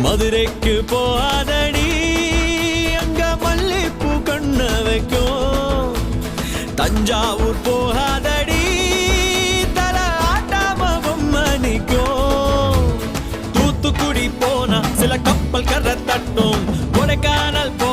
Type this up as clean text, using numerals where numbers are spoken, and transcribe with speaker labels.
Speaker 1: மதுரைக்கு போகாதடி, அங்க மல்லிப்பூ கண்ண வைக்கும். தஞ்சாவூர் போகாதடி, தல ஆட்டாம பொம்மணிக்கும். தூத்துக்குடி போனா சில கப்பல் கரை தட்டும். கொடைக்கானல் போ